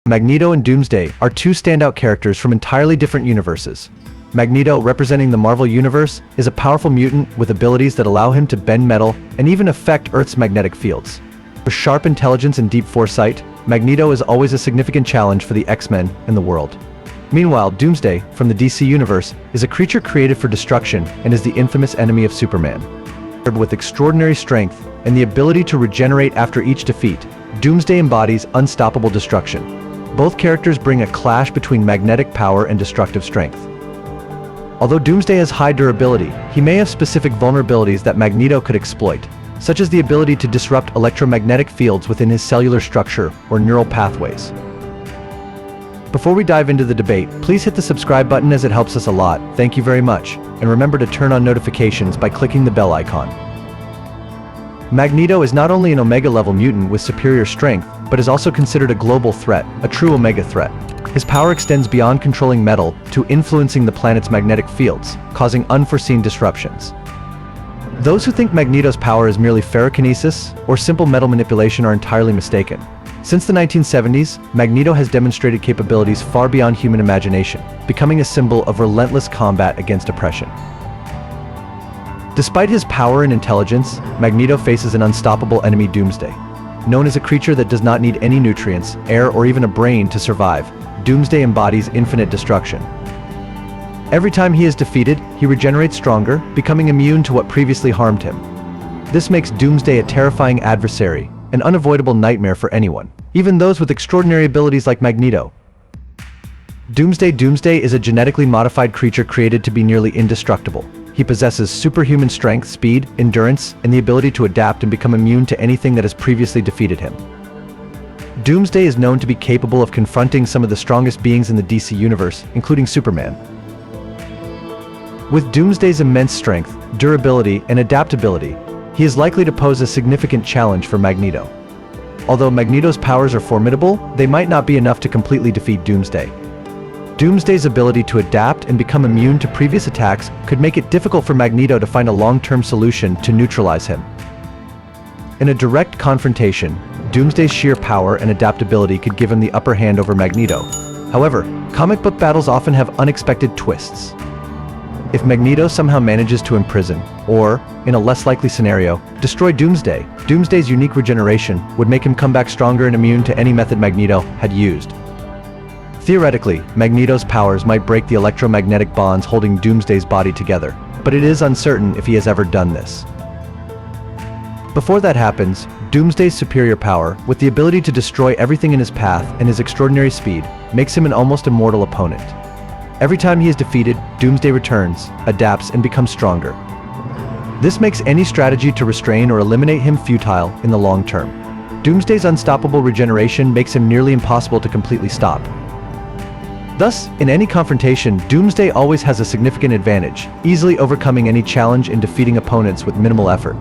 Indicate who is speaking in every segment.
Speaker 1: Magneto and Doomsday are two standout characters from entirely different universes. Magneto, representing the Marvel Universe, is a powerful mutant with abilities that allow him to bend metal and even affect Earth's magnetic fields. With sharp intelligence and deep foresight, Magneto is always a significant challenge for the X-Men and the world. Meanwhile, Doomsday, from the DC Universe, is a creature created for destruction and is the infamous enemy of Superman. With extraordinary strength and the ability to regenerate after each defeat, Doomsday embodies unstoppable destruction. Both characters bring a clash between magnetic power and destructive strength. Although Doomsday has high durability, he may have specific vulnerabilities that Magneto could exploit, such as the ability to disrupt electromagnetic fields within his cellular structure or neural pathways. Before we dive into the debate, please hit the subscribe button as it helps us a lot. Thank you very much. And remember to turn on notifications by clicking the bell icon. Magneto is not only an Omega-level mutant with superior strength, but is also considered a global threat, a true Omega threat. His power extends beyond controlling metal to influencing the planet's magnetic fields, causing unforeseen disruptions. Those who think Magneto's power is merely ferrokinesis or simple metal manipulation are entirely mistaken. Since the 1970s, Magneto has demonstrated capabilities far beyond human imagination, becoming a symbol of relentless combat against oppression. Despite his power and intelligence, Magneto faces an unstoppable enemy, Doomsday. Known as a creature that does not need any nutrients, air, or even a brain to survive, Doomsday embodies infinite destruction. Every time he is defeated, he regenerates stronger, becoming immune to what previously harmed him. This makes Doomsday a terrifying adversary, an unavoidable nightmare for anyone, even those with extraordinary abilities like Magneto. Doomsday is a genetically modified creature created to be nearly indestructible. He possesses superhuman strength, speed, endurance, and the ability to adapt and become immune to anything that has previously defeated him. Doomsday is known to be capable of confronting some of the strongest beings in the DC Universe, including Superman. With Doomsday's immense strength, durability, and adaptability, he is likely to pose a significant challenge for Magneto. Although Magneto's powers are formidable, they might not be enough to completely defeat Doomsday. Doomsday's ability to adapt and become immune to previous attacks could make it difficult for Magneto to find a long-term solution to neutralize him. In a direct confrontation, Doomsday's sheer power and adaptability could give him the upper hand over Magneto. However, comic book battles often have unexpected twists. If Magneto somehow manages to imprison, or, in a less likely scenario, destroy Doomsday, Doomsday's unique regeneration would make him come back stronger and immune to any method Magneto had used. Theoretically, Magneto's powers might break the electromagnetic bonds holding Doomsday's body together, but it is uncertain if he has ever done this. Before that happens, Doomsday's superior power, with the ability to destroy everything in his path and his extraordinary speed, makes him an almost immortal opponent. Every time he is defeated, Doomsday returns, adapts, and becomes stronger. This makes any strategy to restrain or eliminate him futile in the long term. Doomsday's unstoppable regeneration makes him nearly impossible to completely stop. Thus, in any confrontation, Doomsday always has a significant advantage, easily overcoming any challenge and defeating opponents with minimal effort.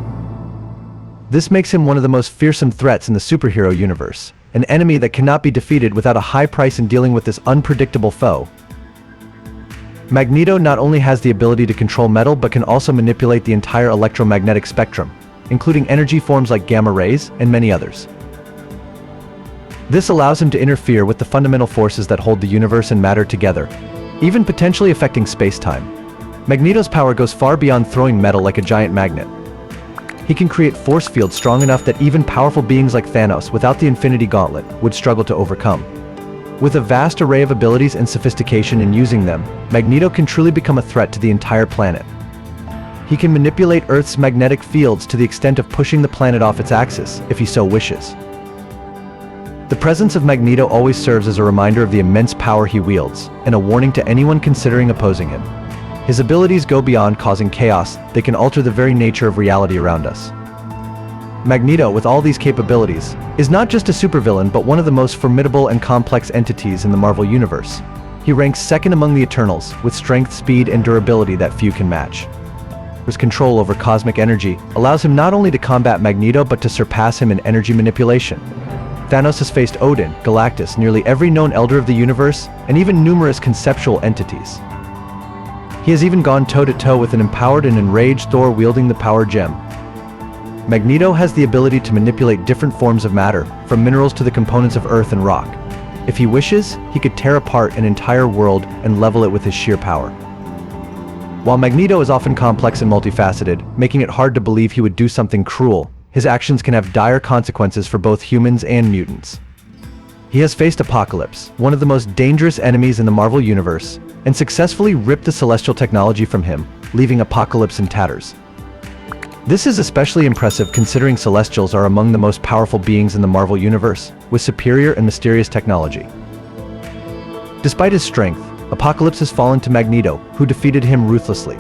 Speaker 1: This makes him one of the most fearsome threats in the superhero universe, an enemy that cannot be defeated without a high price in dealing with this unpredictable foe. Magneto not only has the ability to control metal but can also manipulate the entire electromagnetic spectrum, including energy forms like gamma rays and many others. This allows him to interfere with the fundamental forces that hold the universe and matter together, even potentially affecting space-time. Magneto's power goes far beyond throwing metal like a giant magnet. He can create force fields strong enough that even powerful beings like Thanos, without the Infinity Gauntlet, would struggle to overcome. With a vast array of abilities and sophistication in using them, Magneto can truly become a threat to the entire planet. He can manipulate Earth's magnetic fields to the extent of pushing the planet off its axis, if he so wishes. The presence of Magneto always serves as a reminder of the immense power he wields, and a warning to anyone considering opposing him. His abilities go beyond causing chaos, they can alter the very nature of reality around us. Magneto, with all these capabilities, is not just a supervillain but one of the most formidable and complex entities in the Marvel Universe. He ranks second among the Eternals, with strength, speed, and durability that few can match. His control over cosmic energy allows him not only to combat Magneto but to surpass him in energy manipulation. Thanos has faced Odin, Galactus, nearly every known elder of the universe, and even numerous conceptual entities. He has even gone toe-to-toe with an empowered and enraged Thor wielding the power gem. Magneto has the ability to manipulate different forms of matter, from minerals to the components of earth and rock. If he wishes, he could tear apart an entire world and level it with his sheer power. While Magneto is often complex and multifaceted, making it hard to believe he would do something cruel, his actions can have dire consequences for both humans and mutants. He has faced Apocalypse, one of the most dangerous enemies in the Marvel Universe, and successfully ripped the celestial technology from him, leaving Apocalypse in tatters. This is especially impressive considering Celestials are among the most powerful beings in the Marvel Universe, with superior and mysterious technology. Despite his strength, Apocalypse has fallen to Magneto, who defeated him ruthlessly.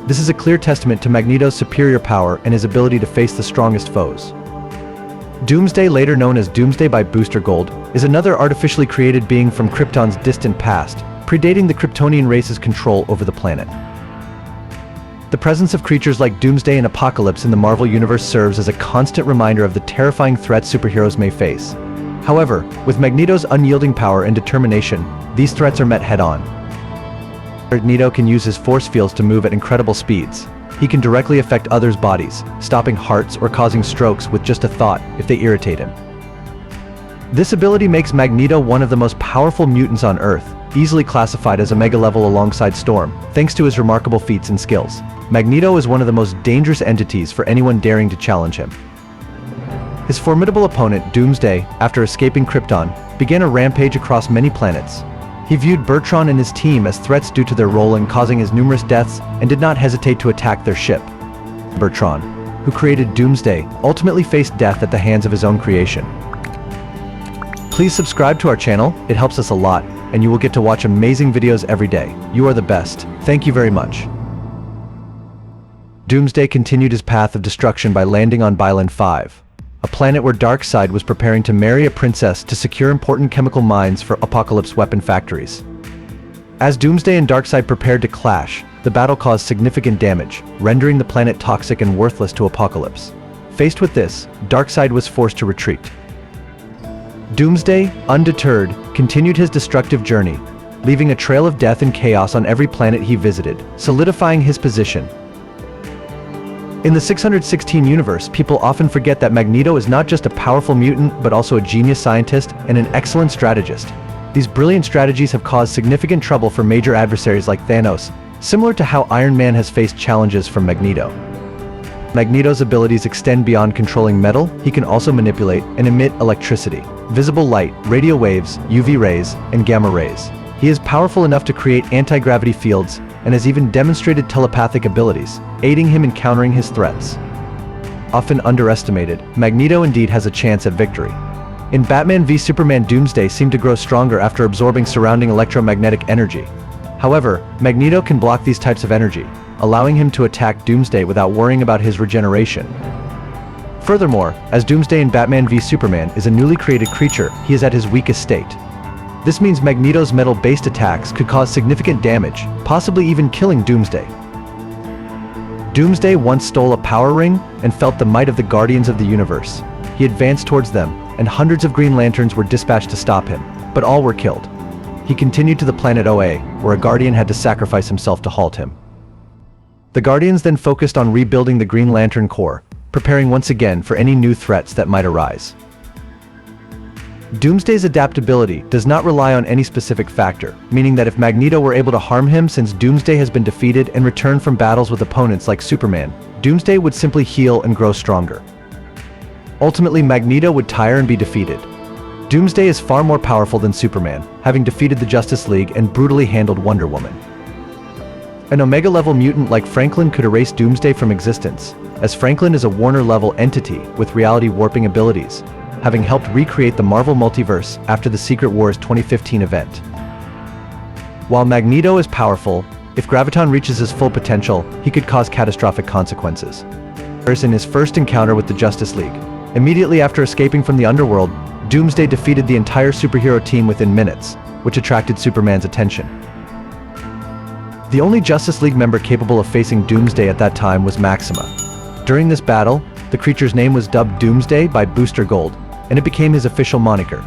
Speaker 1: This is a clear testament to Magneto's superior power and his ability to face the strongest foes. Doomsday, later known as Doomsday by Booster Gold, is another artificially created being from Krypton's distant past, predating the Kryptonian race's control over the planet. The presence of creatures like Doomsday and Apocalypse in the Marvel Universe serves as a constant reminder of the terrifying threats superheroes may face. However, with Magneto's unyielding power and determination, these threats are met head-on. Magneto can use his force fields to move at incredible speeds. He can directly affect others' bodies, stopping hearts or causing strokes with just a thought if they irritate him. This ability makes Magneto one of the most powerful mutants on Earth, easily classified as a mega-level alongside Storm, thanks to his remarkable feats and skills. Magneto is one of the most dangerous entities for anyone daring to challenge him. His formidable opponent, Doomsday, after escaping Krypton, began a rampage across many planets. He viewed Bertron and his team as threats due to their role in causing his numerous deaths and did not hesitate to attack their ship. Bertron, who created Doomsday, ultimately faced death at the hands of his own creation. Please subscribe to our channel, it helps us a lot, and you will get to watch amazing videos every day. You are the best. Thank you very much. Doomsday continued his path of destruction by landing on Bylon 5, a planet where Darkseid was preparing to marry a princess to secure important chemical mines for Apocalypse weapon factories. As Doomsday and Darkseid prepared to clash, the battle caused significant damage, rendering the planet toxic and worthless to Apocalypse. Faced with this, Darkseid was forced to retreat. Doomsday, undeterred, continued his destructive journey, leaving a trail of death and chaos on every planet he visited, solidifying his position. In the 616 universe, people often forget that Magneto is not just a powerful mutant but also a genius scientist and an excellent strategist. These brilliant strategies have caused significant trouble for major adversaries like Thanos, similar to how Iron Man has faced challenges from Magneto. Magneto's abilities extend beyond controlling metal. He can also manipulate and emit electricity, visible light, radio waves, UV rays, and gamma rays. He is powerful enough to create anti-gravity fields and has even demonstrated telepathic abilities, aiding him in countering his threats. Often underestimated, Magneto indeed has a chance at victory. In Batman v Superman, Doomsday seemed to grow stronger after absorbing surrounding electromagnetic energy. However, Magneto can block these types of energy, allowing him to attack Doomsday without worrying about his regeneration. Furthermore, as Doomsday in Batman v Superman is a newly created creature, he is at his weakest state. This means Magneto's metal-based attacks could cause significant damage, possibly even killing Doomsday. Doomsday once stole a power ring and felt the might of the Guardians of the Universe. He advanced towards them, and hundreds of Green Lanterns were dispatched to stop him, but all were killed. He continued to the planet OA, where a Guardian had to sacrifice himself to halt him. The Guardians then focused on rebuilding the Green Lantern Corps, preparing once again for any new threats that might arise. Doomsday's adaptability does not rely on any specific factor, meaning that if Magneto were able to harm him since Doomsday has been defeated and returned from battles with opponents like Superman, Doomsday would simply heal and grow stronger. Ultimately, Magneto would tire and be defeated. Doomsday is far more powerful than Superman, having defeated the Justice League and brutally handled Wonder Woman. An Omega-level mutant like Franklin could erase Doomsday from existence, as Franklin is a Warner-level entity with reality-warping abilities, having helped recreate the Marvel Multiverse after the Secret Wars 2015 event. While Magneto is powerful, if Graviton reaches his full potential, he could cause catastrophic consequences. In his first encounter with the Justice League, immediately after escaping from the underworld, Doomsday defeated the entire superhero team within minutes, which attracted Superman's attention. The only Justice League member capable of facing Doomsday at that time was Maxima. During this battle, the creature's name was dubbed Doomsday by Booster Gold, and it became his official moniker.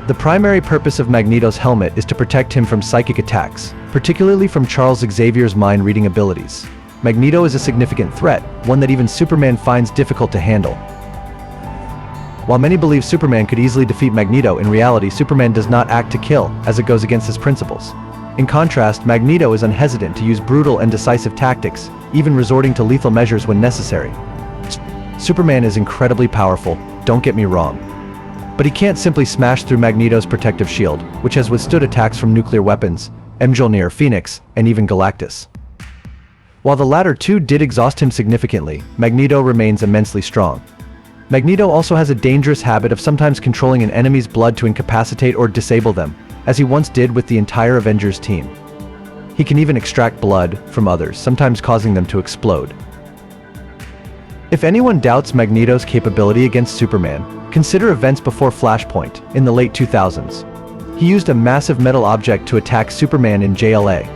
Speaker 1: The primary purpose of Magneto's helmet is to protect him from psychic attacks, particularly from Charles Xavier's mind-reading abilities. Magneto is a significant threat, one that even Superman finds difficult to handle. While many believe Superman could easily defeat Magneto, in reality Superman does not act to kill, as it goes against his principles. In contrast, Magneto is unhesitant to use brutal and decisive tactics, even resorting to lethal measures when necessary. Superman is incredibly powerful, don't get me wrong. But he can't simply smash through Magneto's protective shield, which has withstood attacks from nuclear weapons, Mjolnir, Phoenix, and even Galactus. While the latter two did exhaust him significantly, Magneto remains immensely strong. Magneto also has a dangerous habit of sometimes controlling an enemy's blood to incapacitate or disable them, as he once did with the entire Avengers team. He can even extract blood from others, sometimes causing them to explode. If anyone doubts Magneto's capability against Superman, consider events before Flashpoint, in the late 2000s. He used a massive metal object to attack Superman in JLA.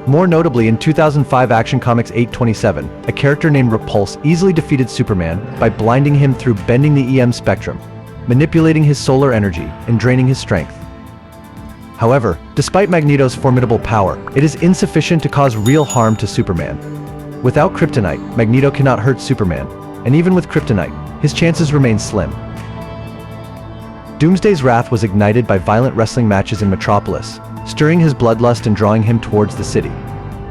Speaker 1: More notably, in 2005 Action Comics 827, a character named Repulse easily defeated Superman by blinding him through bending the EM spectrum, manipulating his solar energy, and draining his strength. However, despite Magneto's formidable power, it is insufficient to cause real harm to Superman. Without kryptonite, Magneto cannot hurt Superman, and even with kryptonite, his chances remain slim. Doomsday's wrath was ignited by violent wrestling matches in Metropolis, stirring his bloodlust and drawing him towards the city.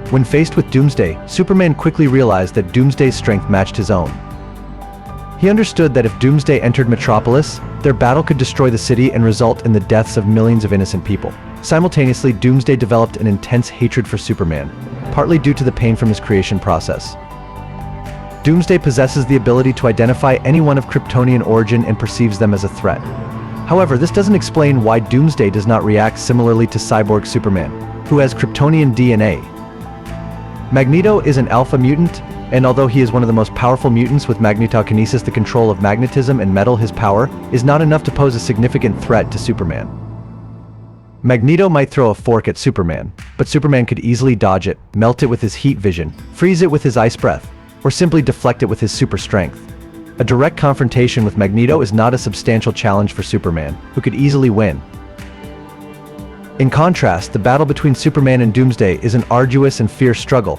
Speaker 1: When faced with Doomsday, Superman quickly realized that Doomsday's strength matched his own. He understood that if Doomsday entered Metropolis, their battle could destroy the city and result in the deaths of millions of innocent people. Simultaneously, Doomsday developed an intense hatred for Superman, partly due to the pain from his creation process. Doomsday possesses the ability to identify anyone of Kryptonian origin and perceives them as a threat. However, this doesn't explain why Doomsday does not react similarly to cyborg Superman, who has Kryptonian DNA. Magneto is an alpha mutant, and although he is one of the most powerful mutants with magnetokinesis, the control of magnetism and metal, his power is not enough to pose a significant threat to Superman. Magneto might throw a fork at Superman, but Superman could easily dodge it, melt it with his heat vision, freeze it with his ice breath, or simply deflect it with his super strength. A direct confrontation with Magneto is not a substantial challenge for Superman, who could easily win. In contrast, the battle between Superman and Doomsday is an arduous and fierce struggle.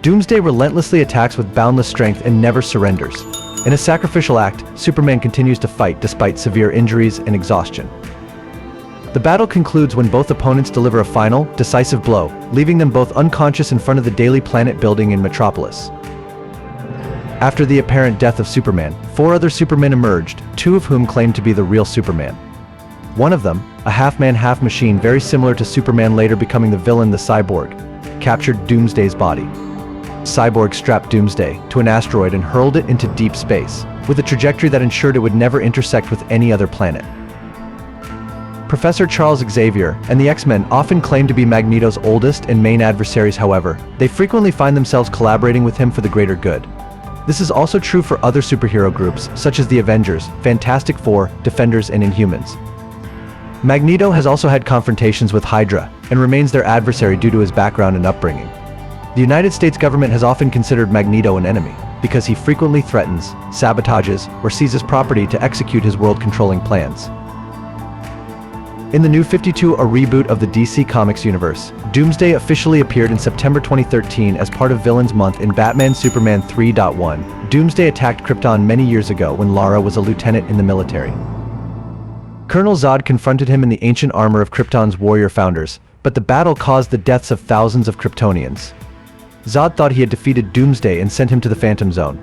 Speaker 1: Doomsday relentlessly attacks with boundless strength and never surrenders. In a sacrificial act, Superman continues to fight despite severe injuries and exhaustion. The battle concludes when both opponents deliver a final, decisive blow, leaving them both unconscious in front of the Daily Planet building in Metropolis. After the apparent death of Superman, 4 other Supermen emerged, 2 of whom claimed to be the real Superman. One of them, a half-man, half-machine very similar to Superman later becoming the villain, the Cyborg, captured Doomsday's body. Cyborg strapped Doomsday to an asteroid and hurled it into deep space, with a trajectory that ensured it would never intersect with any other planet. Professor Charles Xavier and the X-Men often claim to be Magneto's oldest and main adversaries. However, they frequently find themselves collaborating with him for the greater good. This is also true for other superhero groups, such as the Avengers, Fantastic Four, Defenders, and Inhumans. Magneto has also had confrontations with Hydra, and remains their adversary due to his background and upbringing. The United States government has often considered Magneto an enemy, because he frequently threatens, sabotages, or seizes property to execute his world-controlling plans. In the New 52, a reboot of the DC Comics universe, Doomsday officially appeared in September 2013 as part of Villains Month in Batman Superman 3.1. Doomsday attacked Krypton many years ago when Lara was a lieutenant in the military. Colonel Zod confronted him in the ancient armor of Krypton's warrior founders, but the battle caused the deaths of thousands of Kryptonians. Zod thought he had defeated Doomsday and sent him to the Phantom Zone.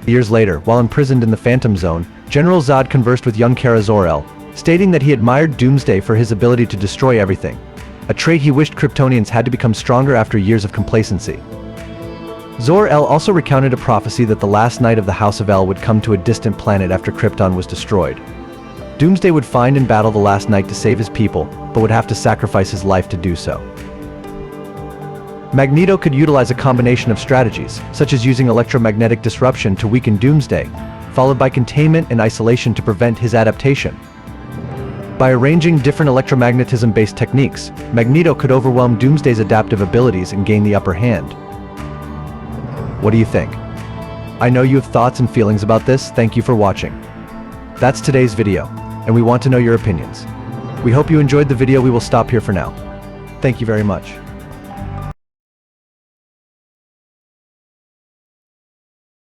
Speaker 1: Years later, while imprisoned in the Phantom Zone, General Zod conversed with young Kara Zor-El, stating that he admired Doomsday for his ability to destroy everything, a trait he wished Kryptonians had to become stronger after years of complacency. Zor-El also recounted a prophecy that the last knight of the House of El would come to a distant planet after Krypton was destroyed. Doomsday would find and battle the last knight to save his people, but would have to sacrifice his life to do so. Magneto could utilize a combination of strategies, such as using electromagnetic disruption to weaken Doomsday, followed by containment and isolation to prevent his adaptation. By arranging different electromagnetism-based techniques, Magneto could overwhelm Doomsday's adaptive abilities and gain the upper hand. What do you think? I know you have thoughts and feelings about this. Thank you for watching. That's today's video, and we want to know your opinions. We hope you enjoyed the video. We will stop here for now. Thank you very much.